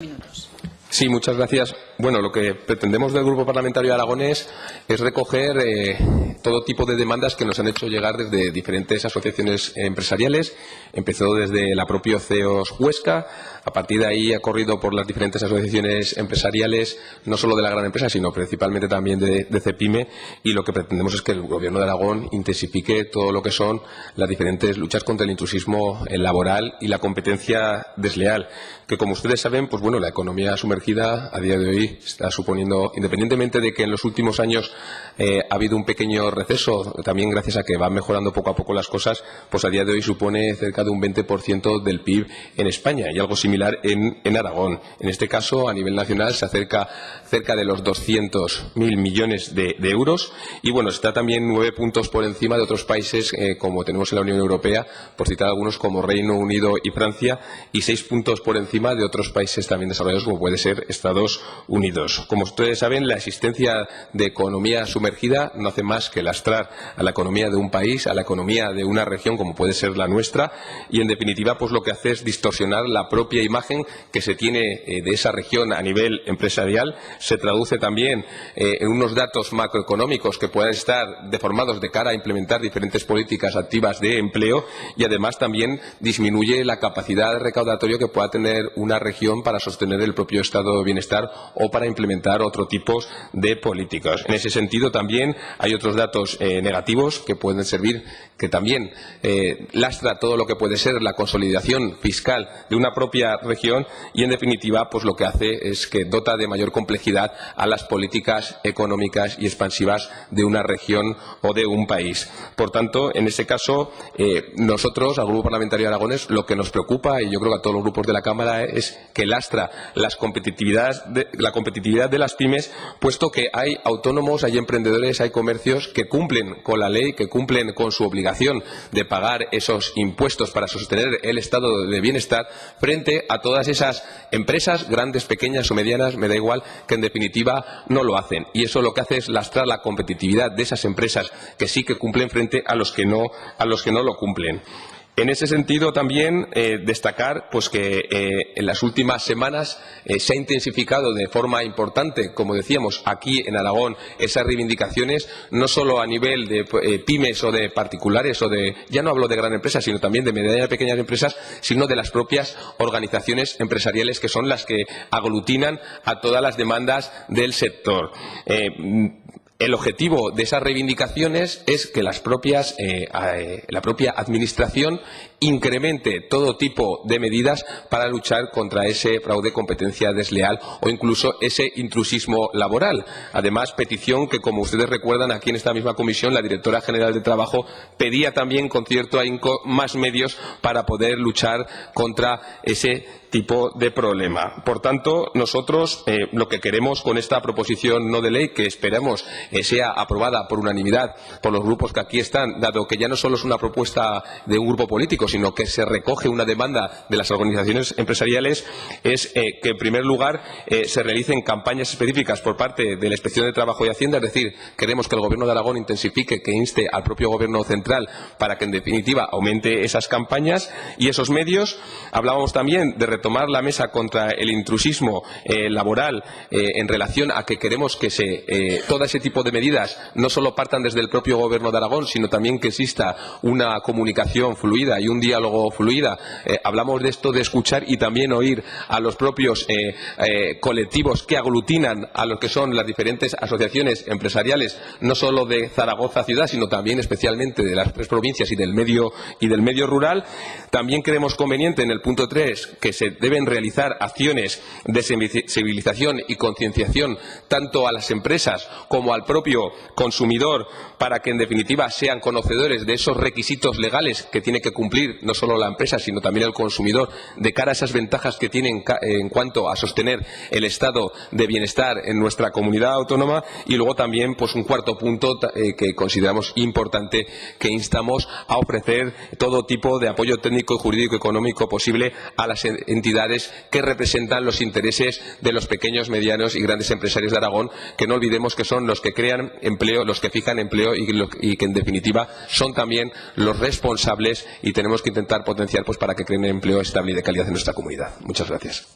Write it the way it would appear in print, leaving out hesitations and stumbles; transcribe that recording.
Minutos. Sí, muchas gracias. Bueno, lo que pretendemos del Grupo Parlamentario Aragonés es recoger todo tipo de demandas que nos han hecho llegar desde diferentes asociaciones empresariales. Empezó desde la propia CEOS Huesca, a partir de ahí ha corrido por las diferentes asociaciones empresariales, no solo de la gran empresa, sino principalmente también de CEPIME, y lo que pretendemos es que el Gobierno de Aragón intensifique todo lo que son las diferentes luchas contra el intrusismo laboral y la competencia desleal, que como ustedes saben, pues bueno, la economía sumergida a día de hoy está suponiendo, independientemente de que en los últimos años ha habido un pequeño receso, también gracias a que van mejorando poco a poco las cosas, pues a día de hoy supone cerca de un 20% del PIB en España y algo similar en Aragón. En este caso, a nivel nacional, se acerca cerca de los 200.000 millones de euros y bueno, está también 9 puntos por encima de otros países como tenemos en la Unión Europea, por citar algunos como Reino Unido y Francia, y 6 puntos por encima de otros países también desarrollados como puede ser Estados Unidos. Como ustedes saben, la existencia de economía sumergida no hace más que lastrar a la economía de un país, a la economía de una región como puede ser la nuestra, y en definitiva pues lo que hace es distorsionar la propia imagen que se tiene de esa región a nivel empresarial. Se traduce también en unos datos macroeconómicos que puedan estar deformados de cara a implementar diferentes políticas activas de empleo, y además también disminuye la capacidad recaudatoria que pueda tener una región para sostener el propio estado de bienestar o para implementar otro tipo de políticas. En ese sentido también hay otros datos negativos que pueden servir, que también lastra todo lo que puede ser la consolidación fiscal de una propia región, y en definitiva pues lo que hace es que dota de mayor complejidad a las políticas económicas y expansivas de una región o de un país. Por tanto, en ese caso, nosotros, al Grupo Parlamentario Aragonés, lo que nos preocupa, y yo creo que a todos los grupos de la Cámara, es que lastra la competitividad de las pymes, puesto que hay autónomos, hay emprendedores, hay comercios que cumplen con la ley, que cumplen con su obligación de pagar esos impuestos para sostener el estado de bienestar, frente a todas esas empresas, grandes, pequeñas o medianas, me da igual, que en definitiva no lo hacen. Y eso lo que hace es lastrar la competitividad de esas empresas que sí que cumplen frente a los que no lo cumplen. En ese sentido, también destacar pues que en las últimas semanas se ha intensificado de forma importante, como decíamos, aquí en Aragón, esas reivindicaciones, no solo a nivel de pymes o de particulares, o de, ya no hablo de gran empresas, sino también de medianas y pequeñas empresas, sino de las propias organizaciones empresariales, que son las que aglutinan a todas las demandas del sector. El objetivo de esas reivindicaciones es que la propia Administración incremente todo tipo de medidas para luchar contra ese fraude, competencia desleal o incluso ese intrusismo laboral. Además, petición que, como ustedes recuerdan, aquí en esta misma comisión la Directora General de Trabajo pedía también con cierto ahínco más medios para poder luchar contra ese tipo de problema. Por tanto, nosotros lo que queremos con esta proposición no de ley, que esperamos sea aprobada por unanimidad por los grupos que aquí están, dado que ya no solo es una propuesta de un grupo político, sino que se recoge una demanda de las organizaciones empresariales, es que en primer lugar se realicen campañas específicas por parte de la Inspección de Trabajo y Hacienda, es decir, queremos que el Gobierno de Aragón intensifique, que inste al propio Gobierno central para que en definitiva aumente esas campañas y esos medios. Hablábamos también de retomar la mesa contra el intrusismo laboral en relación a que queremos que todo ese tipo de medidas no solo partan desde el propio Gobierno de Aragón, sino también que exista una comunicación fluida y un diálogo fluida. Hablamos de esto de escuchar y también oír a los propios colectivos que aglutinan a lo que son las diferentes asociaciones empresariales, no solo de Zaragoza ciudad, sino también especialmente de las 3 provincias y del medio rural. También creemos conveniente en el punto 3 que se deben realizar acciones de sensibilización y concienciación tanto a las empresas como al propio consumidor, para que en definitiva sean conocedores de esos requisitos legales que tiene que cumplir no solo la empresa sino también el consumidor, de cara a esas ventajas que tienen en cuanto a sostener el estado de bienestar en nuestra comunidad autónoma. Y luego también pues un cuarto punto que consideramos importante, que instamos a ofrecer todo tipo de apoyo técnico y jurídico y económico posible a las entidades que representan los intereses de los pequeños, medianos y grandes empresarios de Aragón, que no olvidemos que son los que crean empleo, los que fijan empleo y que en definitiva son también los responsables, y tenemos que intentar potenciar pues para que creen empleo estable y de calidad en nuestra comunidad. Muchas gracias.